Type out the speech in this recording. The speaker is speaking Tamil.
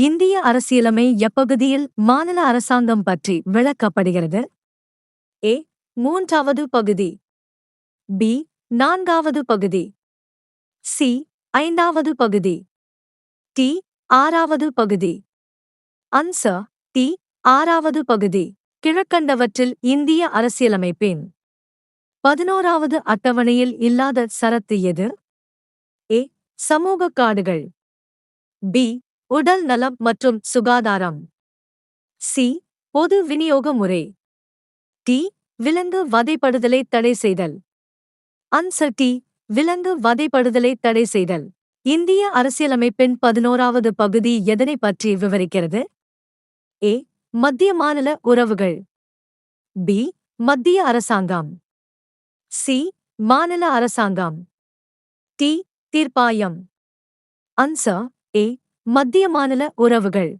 இந்திய அரசியலமை எப்பகுதியில் மாநில அரசாங்கம் பற்றி விளக்கப்படுகிறது? ஏ. மூன்றாவது பகுதி. பி. நான்காவது பகுதி. சி. ஐந்தாவது பகுதி. டி. ஆறாவது பகுதி. Answer D. ஆறாவது பகுதி. கிழக்கண்டவற்றில் இந்திய அரசியலமைப்பின் 11வது அட்டவணையில் இல்லாத சரத்து எது? ஏ. சமூக காடுகள். பி. உடல் நலம் மற்றும் சுகாதாரம். சி. பொது விநியோக முறை. டி. விலங்கு வதைப்படுதலை தடை செய்தல். Answer D. விலங்கு வதைப்படுதலை தடை செய்தல். இந்திய அரசியலமைப்பின் 11வது பகுதி எதனை பற்றி விவரிக்கிறது? ஏ. மத்திய மாநில உறவுகள். பி. மத்திய அரசாங்கம். சி. மாநில அரசாங்கம். டி. தீர்ப்பாயம். Answer A. மத்திய மாநில உறவுகள்.